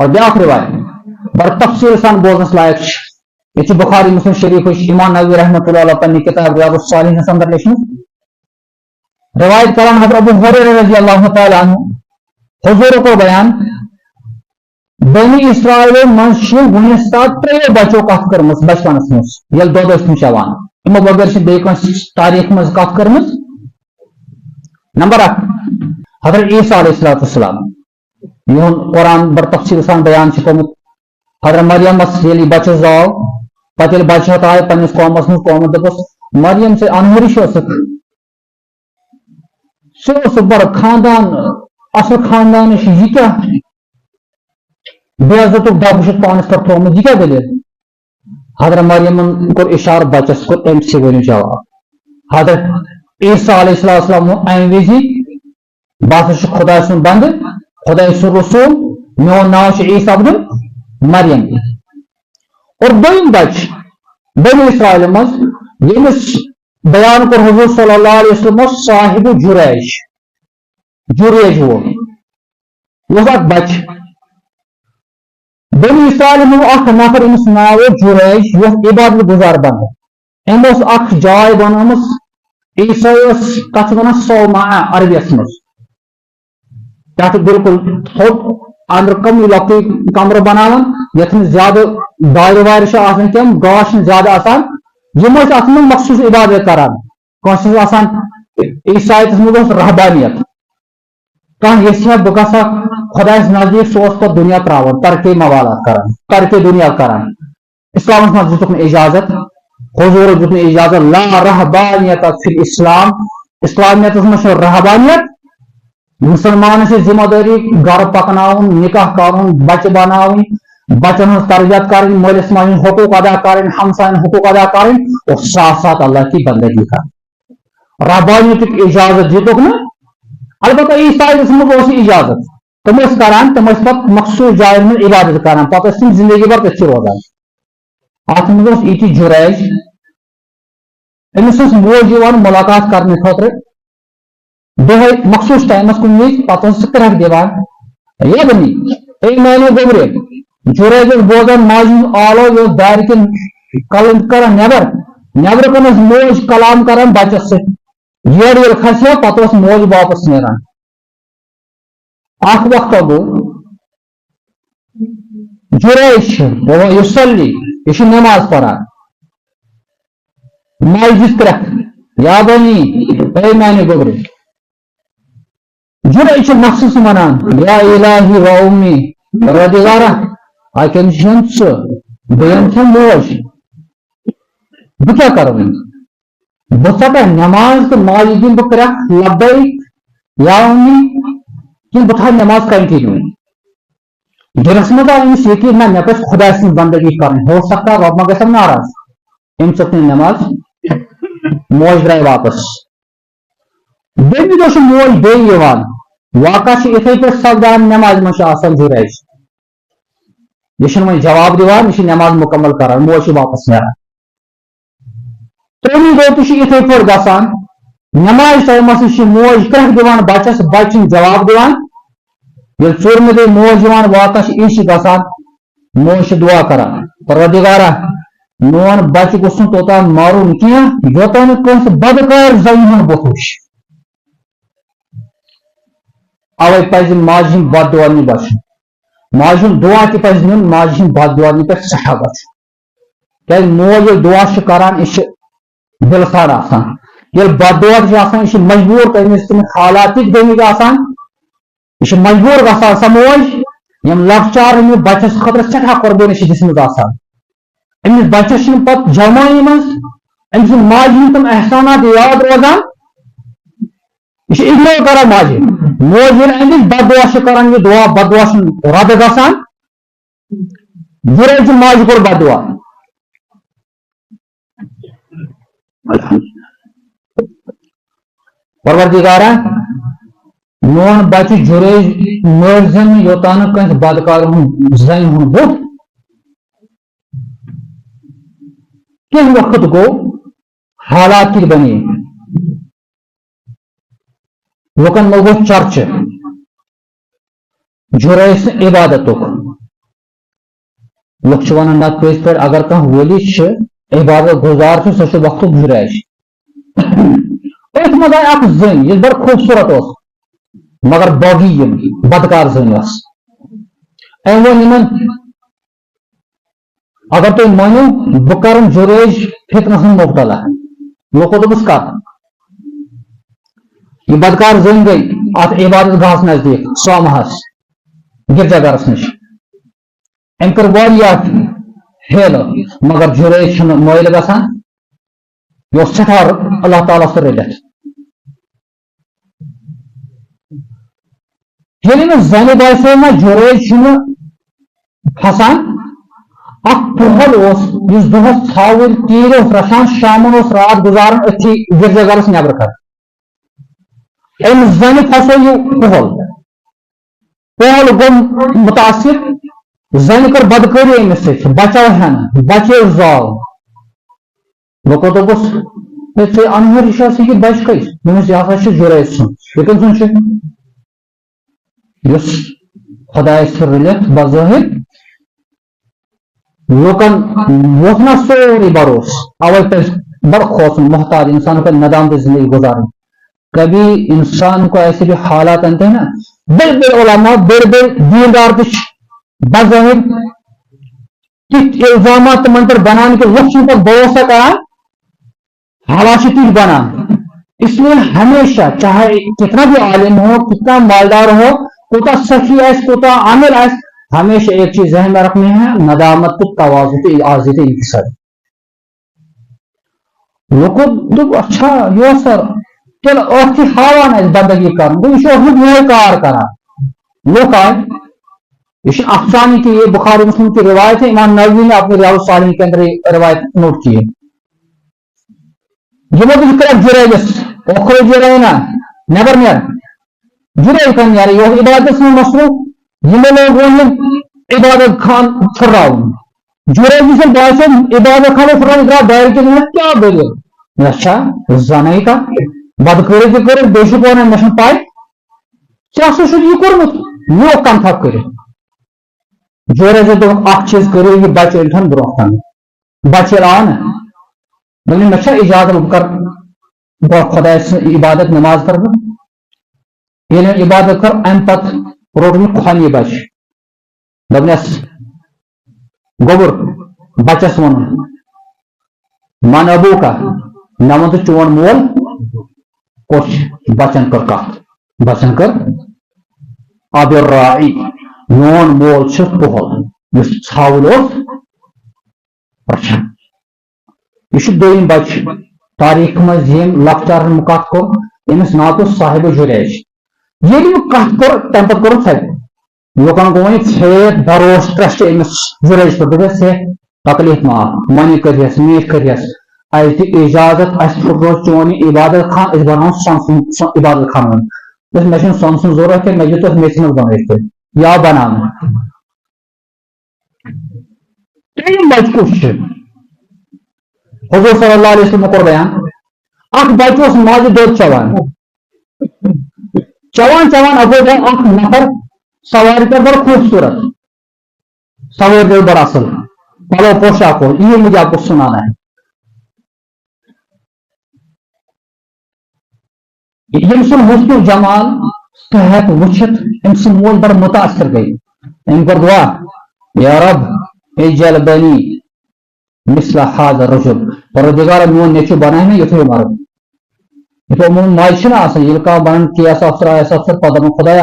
اور بیاکھ روایت بڑا تفصیل سان بوزنس لائق یہ بخاری مسلم شریف امام نووی رحمۃ اللہ علیہ پنہ کتاب ریاض الصالحین اندر لیکھن روایت کران حضرت ابو ہریرہ رضی اللہ تعالی عنہ حضور کو بیان بنی اسرائیل منش ونس تک ترے بچو کت کرمس بچپنس مز یل دود ٲسۍ تِم چٮ۪وان یِمو بغٲر چھِ بیٚیہِ کٲنٛسہِ تاریخ منٛز کتھ کٔرمٕژ نمبر 1 حضرت عیسیٰ علیہ السلام یہن قرآن بڑ تفصیل سان بیان کوٚرمُت حضرت مریمس ییٚلہِ بچہ زاو پتہٕ ییٚلہِ بچہ آے پننس قومس منٛز قومو دوٚپُس مریم ژےٚ انوٕرِش ٲسٕکھ سُہ اوسُکھ بڑٕ خاندان اصل خاندان یہ کیا بے عزتُک ڈبہٕ چھُکھ پانس پٮ۪ٹھ تھوٚومُت یہ کیا دلیل حضرت مریمن کوٚر اشارٕ بچس کوٚر أمۍ سٕے ؤنِو جواب حضرت عیسیٰ علیہ السلام امہِ وِزِ بہٕ ہسا چھُس خۄداے سُنٛد بنٛدٕ خۄداے سُنٛد رسوٗل میون ناو چھُ عیسیٰ ابن مریم اور دوٚیِم بچہ بنی اسرائیل منٛز ییٚمِس بیان کوٚر حضور صلی اللہ علیہ وسلم صاحب جُریج وول یہِ اوس اکھ بچہ بنی اسرائیل منٛز اکھ نفر أمِس ناو اوس جُریج یہِ اوس عبادت گزار بنٛدٕ أمۍ اوس اکھ جاے بنٲومٕژ عیسیٰ اوس تتھ ونان صومعہ عربیس منٛز تتھ بالکل تھوٚد اندر کم لۄکٹُے کمرٕ بناوان یتھ نہٕ زیادٕ دارِ وارِ چھِ آسان کینٛہہ گاش چھُنہٕ زیادٕ آسان یِم ٲسۍ اتھ منٛز مخصوٗص عبادت کران کٲنٛسہِ اوس آسان عیسایتس منٛز اوس رہبانیت کانٛہہ یژھِ ہا بہٕ گژھٕ ہا خۄدایس نزدیٖک سُہ اوس پتہٕ دُنیا تراوان ترکے موالات کران ترکے دُنیا کران اسلامس منٛز دِتُکھ نہٕ اجازت حضورو دیُت نہٕ اجازت لا رہبانیت فی الاسلام اسلامیتس منٛز چھِ رہبانیت مسلمانن چھِ ذمہ دٲری گرٕ پکناوُن نکاح کرُن بچہ بناوٕنۍ بچن ہٕنٛز تربیت کرٕنۍ مٲلِس ماجہِ ہٕنٛدۍ حقوٗق ادا کرٕنۍ ہمساین حقوٗق ادا کرٕنۍ اور ساتھ ساتھ اللہ کی بندگی کرٕنۍ رہبانیتُک اجازت دِتُکھ نہٕ البتہ عیسایتس منٛز اوس اجازت تِم ٲسۍ کران تِم ٲسۍ پتہٕ مخصوٗص جاین منٛز عبادت کران پتہٕ ٲسۍ تِم زندگی بھر تٔتھۍ روزان اتھ منٛز اوس یِتہِ جُریج أمِس ٲس موج یِوان ملاقات کرنہٕ خٲطرٕ دۄہے مخصوٗص ٹایمس کُنہِ وِزِ پتہٕ ٲس سُہ کرکھ دِوان ہے بنی اے میانہِ گوٚبرِ جُریج اوس بوزان ماجہِ ہُنٛد آلو یہِ اوس دارِ کِنۍ کلند کران نیبرٕ کن ٲس موج کلام کران بچس سۭتۍ یورٕ ییٚلہِ کھسہِ ہا پتہٕ اوس موج واپس نیران اکھ وقتہ گوٚو جُریج چھُ یُصلی یہِ چھُ نٮ۪ماز پران ماجہِ دِژ کرٛٮ۪کھ یا بنی اے میانہِ گوٚبرِ جُریج چھُ نفسس ونان یا الہی و امی پروردگارا اکن چھن ژٕ بیٚیَن چھم موج بہٕ کیٛاہ کرٕ وۄنۍ بہٕ ژٹا نٮ۪ماز تہٕ ماجہِ دِمہٕ بہٕ کرٛٮ۪کھ لبیک یا امی کِنہٕ بہٕ تھاو نٮ۪ماز کنٹِنیو دِلس منٛز آو أمِس یقیٖن نہ مےٚ پزِ خۄداے سٕنٛز بندگی کرٕنۍ ہو سکتا رۄب ما گژھٮ۪م ناراض أمۍ ژٔٹ نہٕ نٮ۪ماز موج درٛاے واپس بیٚیہِ دۄہ چھُ موج بیٚیہِ یِوان واقعہ چھُ یِتھے پٲٹھۍ سپدان نٮ۪مازِ منٛز چھُ آسان جُریج یہِ چھُنہٕ وۄنۍ جواب دِوان یہِ چھِ نٮ۪ماز مُکمل کران موج چھِ واپس نیران ترٛیٚیِمہِ دۄہ تہِ چھُ یِتھے پٲٹھۍ گژھان نٮ۪مازِ ٹایمس نِش چھِ موج کرٛٮ۪کھ دِوان بچس بچہِ چھُنہٕ جواب دِوان ییٚلہِ ژوٗرمہِ دۄہ موج یِوان واقعہ چھُ یہِ چھُ گژھان موج چھِ دعا کران پروردگارا میون بچہِ گوٚژھ نہٕ توٚتام مارُن کینٛہہ یوٚتام نہٕ کٲنٛسہِ بدکار زنہِ ہُنٛد بُتھ وٕچھِ اوے پزِ ماجہِ ہٕنٛدۍ بد دعا نِش بچُن ماجہِ ہُنٛد دعا تہِ پزِ نیُن ماجہِ ہٕنٛدۍ بد دعا نِش پٮ۪ٹھ سٮ۪ٹھاہ بچُن کیازِ موج ییٚلہِ دعا چھِ کران یہِ چھِ دِلہٕ سان آسان ییٚلہِ بد دعا چھِ آسان یہِ چھِ مجبوٗر تٔمِس تِم حالات تہِ گٔمٕتۍ آسان یہِ چھِ مجبوٗر گژھان سۄ موج یِم لۄکچار أمِس بچس خٲطرٕ سٮ۪ٹھاہ قۄربٲنی چھِ دِژمٕژ آسان أمِس بچس چھِنہٕ پتہٕ جوانی منٛز أمۍ سٕنٛدۍ ماجہِ ہٕنٛدۍ تِم احسانات یاد روزان یہ اگنور کران ماجہِ موج ییٚلہِ أمِس بد دعا چھِ کران یہِ دعا بد دعا چھُنہٕ رد گژھان جُریج ماجہِ کوٚر بد دعا پروردگارا میون بچہِ جُریج مٲرۍزن نہٕ یوٚتام نہٕ کٲنٛسہِ بدکار ہُنٛد زنہِ ہُنٛد بُتھ کینٛہہ وقت گوٚو حالات کِتھ بنے لُکن منٛز گوٚو چرچہٕ جُریج سٕنٛدِ عبادتُک لوگ ونان نت پز پہ اگر کھانا ولی عبادت گزار سہ وقت گزرائش ات مز آئی اخ زن یہ بڑا خوبصورت اس مگر باغی بدکار زن اس ام ون اگر تھی مانو بہ کر جریج فتنس مبتلا لوگوں دوپس کت یہ بدکار زن گئی ات عبادت گاہس نزدیک سومہس گرجا گرس نش ام کر ہیل مگر جریج مائل گسان یہ سٹھا اللہ تعالیٰ سے رلت یعنی زن باسے نا جریج پھسان اخ پہل اس دہس ژھاوٕلۍ تیٖر رچھان شامن رات گزاران اتھی گرجا گرس نبر کر ام زن پھسو یہ پہل گو متاثر زن کر بدکاری امس ست بچو ہن بچے زال لوکو دوپس ژے انہر یہ یہ بچ کس دس یہ ہسا جریج سن یہ کم سن اس خدائے سے رلت بظاہر لوکن ووت نا سوری بروس اوے پہ بڑا کھوژن محتاط انسان کو ندامت زندگی گزارن کبھی انسان کو ایسے بھی حالات آتے ہیں نا بڑے بڑے علماء بڑے بڑے دیندار بظاہر تیت الزامات تمن پر بنان کے لوگ پر بھروسہ کران حالات تیت بنان اس لیے ہمیشہ چاہے کتنا بھی عالم ہو کتنا مالدار ہو کوتا سخی آئے کوتا عامل آئے ہمیشہ ایک چیز ذہن میں رکھنی ہے ندامت تو تواضع عازت انکسار لوگوں دو اچھا یہ سر چل اور ہاوان ہے بندگی کرنا یہ کار کرا لوگ آج یہ افسانی کی یہ بخاری مسلم کی روایت ہے امام نووی نے اپنے ریاض الصالحین کے اندر روایت نوٹ کی ہے یہ وہ ذکر جریجس اوکھر جرینا نیبر نیر جرے کن یار یہ عبادت میں مصروف یہ لوگ عبادت خان پھراؤ جرے جسے باسے عبادت خان پھراؤ دائر کے لیے کیا بولے اچھا زنائی کا بدکاری کے کرے بے شکر مشن پائے کیا سو یہ کورمت لوگ کم تھا کرے جورے جو اخ چیز کرو یہ بچے الٹھن برو بچے آن میں مچھا اجازت کر خدا عبادت نماز کر یہ عبادت کر ام پت روٹ میں خانی بچ دس گوبر بچس ون من ابو کا نہ ون تو چون مول کچھ بچن کر کت بچن کر اب راعی میون مول پہل اس ژھاوٕلۍ اوس رچھان یہ دویم بچ تاریخ مز یم لکچار کت کور امس ناو تو صاحب جریج یل کت کور تم پتہ کور ژھٹ لوکن گو ون ژھیت بروس ٹرسٹ امس جریج پر دس ہے تکلیف معاف منی کریس میٹ کریس اس دی اجازت اس پھٹرو چون عبادت خان اس بناو عبادت خان بس مے سن سن ضرورت ہے مے یہ تو میسن بنائیت یا بنانا تریم بچ کس حضور صلی اللہ علیہ وسلم کور بیان اخ بچ ماجہ دود چوان چوان چوان ابو جان اخ نفر سواری کر بڑا خوبصورت سوار گئی بڑا اصل پلو پوشاک ہو یہ مجھے آپ کو سنانا ہے یم سن حسن جمال صحت وچھت ام سن مول بڑا متاثر گئی ام کر دعا یا رب اجل بنی مثل هذا الرجل پروردگار میون نیچو بنائے نا یتھے مارو یہ عموم ماج چھنا آسان یہ کا بنن کی ایسا افسر پتہ خدایا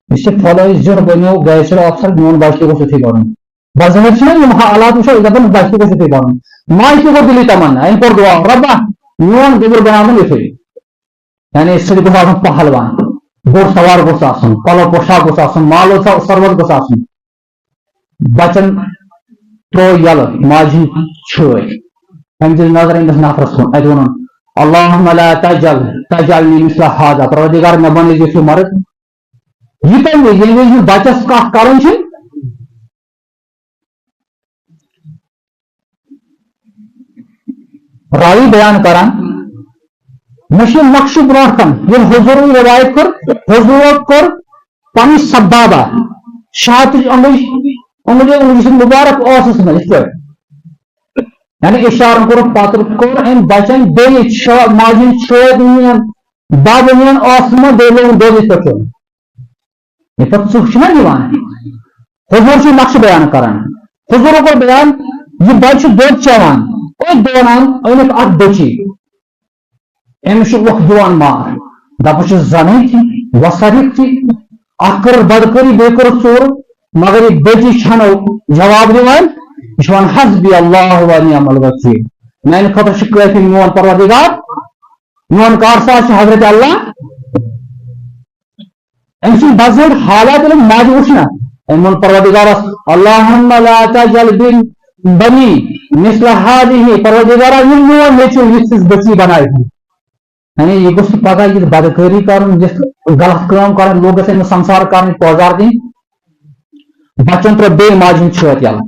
اس سے فالو زر بنو گیسر افسر میون باشی کو سٹھی بنن بظاہر چھنا یہ حالات وچ دبن باشی کو سٹھی بنن ماج کو دلی تمنا ام کر دعا رب میون گبر بناون یتھے یعنی اس سے گوسا پہلوان بوڑ سوار گوسا آسان پلو پوشاک گوسا آسان مالو سرور گوسا آسان بچن ترو یل ماجی چھوئے ہم دل نظر اندس نفرس کن ات ون اللہم لا تجعلنی مثل هذا پروردگار میں بن جیسے مرد یہ کم یہ بچس کا کرن چھ راوی بیان کران مشی نقش برونٹ کن یہ حضور روایت کر حضور کر پنی سبابہ شاہت انگش مجھے مبارک اوسس میں اس پہ یعنی اشارہ کور پتر کور ام بچن بیس ماجن شوق باب اوسس میں بیلو دودھ پہ یہ پہ ژھنا دِوان حضور سے نقش بیان کران حضور کو بیان یہ بچہ دودھ چوان اور دوران امیک اخ بچی امس وقت دِوان مار دپان زنی تھی وسرک تھی اخ کر بدکری بیٚیہِ کٔرٕکھ ژوٗر مگر یہ بچی چھنو جواب دِوان یہ ون حسبی اللہ و نعم الوکیل میانہ خاطر کٲفی میون پروردگار میون کارساز حضرت اللہ ام سن بظاہر حالات ماجہ وچھنا ام پروردگارس اللہم لا تجعل بنی مثل هذه پروردگارا یہ میون نیچو یس بچی بنائی یعنی یہ گوٚژھ پگہ یہ بدکاری کرن غلط کٲم کرن لوگ گژھن سمسار کرن پوزار دِنۍ بچن تر بے ماجن چھت یل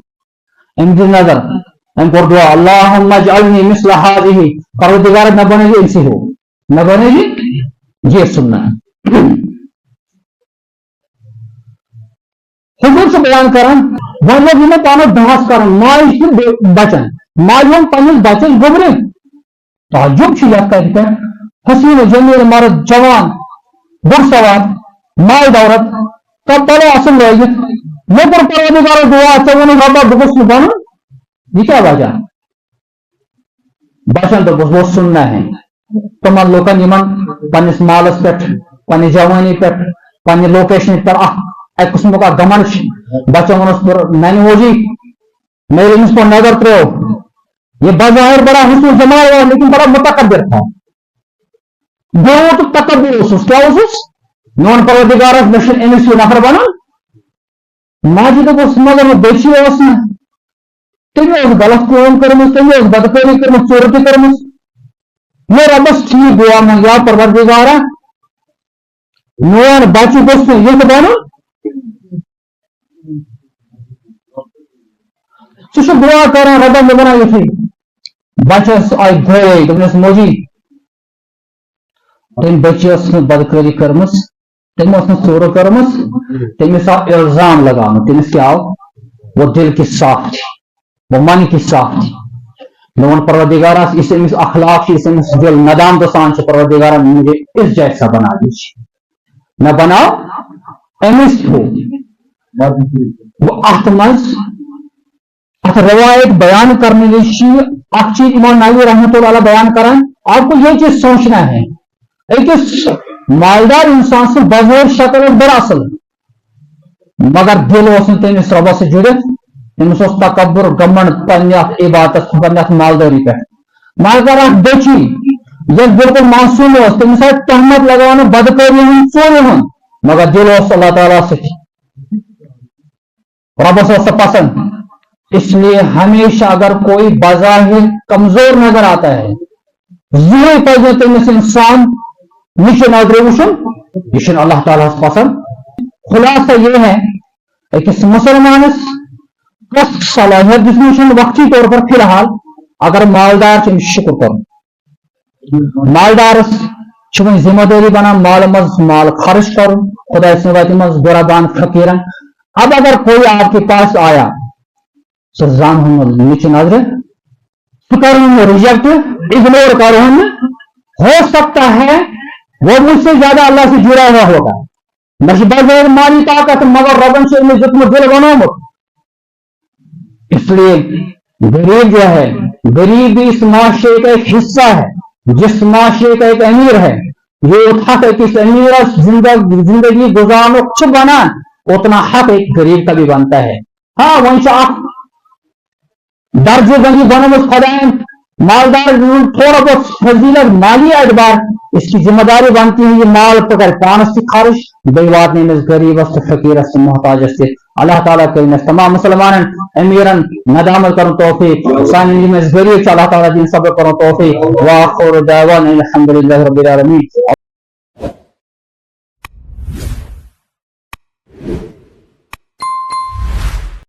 ام دی نظر ام کور دعا اللہم اجعلنی مثل هذه پروردگار نہ بنے گی انسی ہو نہ بنے گی یہ سننا حضور سے بیان کرن وہ لوگ انہیں پانا بحث کرن ماج بچن ماج ہم پنس بچس گبرے تعجب یت کتہ حسین جمیل مرد جوان بڑ سوار ماج عورت تب بڑا اصل لگت میں پر پروردگار دعا ون ربا بہت بن یہ کیا وجہ بچن تو بہت سننا ہے تمام لوکن پنس مالس پہ پنہ جوانی پہ پنہ لوکیشن پہ ایک قسم کا گمن بچوں ونس پر میانہ موجی میرے امس پر نظر ترو یہ بظاہر بڑا حسن جمال ہوا لیکن بڑا متکبر تھا بہت تکبر اس کیا اس میون پروردگارس مشن امس یہ نفر بنا ماجد مگر بیچی تم غلط کام کرم تم بدکاری کرم ژوٗرِ کرم میں ربس ٹھیک دعا منگ یا پروردگارا میون بچہ گوٚژھ نہٕ یُتھ بنُن ژٕ دعا کران ربا مےٚ بنا یُتھُے بچس آئی گٔے دوٚپنس موجی تم بچی ٲس نہٕ بدکٲری کٔرمٕژ تم ٲس نہٕ ژوٗر کٔرمٕژ تٔمِس آو الزام لگاونہٕ تٔمِس کیٛاہ آو وہ دل کی صاف تھی وہ من کی صاف تھی میون پروردگارس اس امس اخلاق اس امس دل ندامت سان پروردگارا مجھے اس جیسا بنا دیجیے نہ بناؤ امس ہو وہ ات مز ات روایت بیان کرنے اخ چیز امام نووی رحمۃ اللہ علیہ بیان کران آپ کو یہ چیز سوچنا ہے ایکس مالدار انسان سے بظاہر شکل بڑا اصل مگر دل اس تمس ربس سے جڑت تمس تکبر گمنڈ پنہ عبادت پنہ مالداری پہ مگر اخ بچی یس بالکل معصوم تمس آئی تہمت لگانے بدکاری ہند ژوٗرِ ہند مگر دل اس اللہ تعالیٰ سے ربس پسند اس لیے ہمیشہ اگر کوئی بظاہر کمزور نظر آتا ہے ضرور پہ تمس انسان نچے نظر وچن یہ اللہ تعالیٰ پسند خلاصہ یہ ہے ایکس مسلمانس کس صلاحیت دس وقتی طور پر فی الحال اگر مالدار شکر کر مالدارس ذمہ داری بنا مال مز مال خرچ کر خدا سن وتہ مز غربان فقیرن اب اگر کوئی آپ کے پاس آیا سر زان نیچے نظر کر ریجیکٹ اگنور کر ہو سکتا ہے وہ مجھ سے زیادہ اللہ سے جڑا ہوا ہوگا بغیر مالی طاقت مگر ربن سے دل بنومت اس لیے غریب جو ہے غریب بھی اس معاشرے کا ایک حصہ ہے جس معاشرے کا ایک امیر ہے یہ حق ہے کہ اس امیر زندگی گزارنے بنا اتنا حق ایک غریب کا بھی بنتا ہے ہاں وہیں سے آپ درجہ بندی بنو خدا مالدار تھوڑا بہت فضیلت مالی اعتبار اس کی ذمہ داری بنتی ہے یہ مال پکڑ پانس سے خارج بے وات نہیں غریب فقیر محتاج سے اللہ تعالیٰ کریں تمام مسلمان امیرن ندامت کرو توفیق سان ذریعے اللہ تعالیٰ دین صبر کرو توفیق واخر دعوانا الحمدللہ رب العالمین.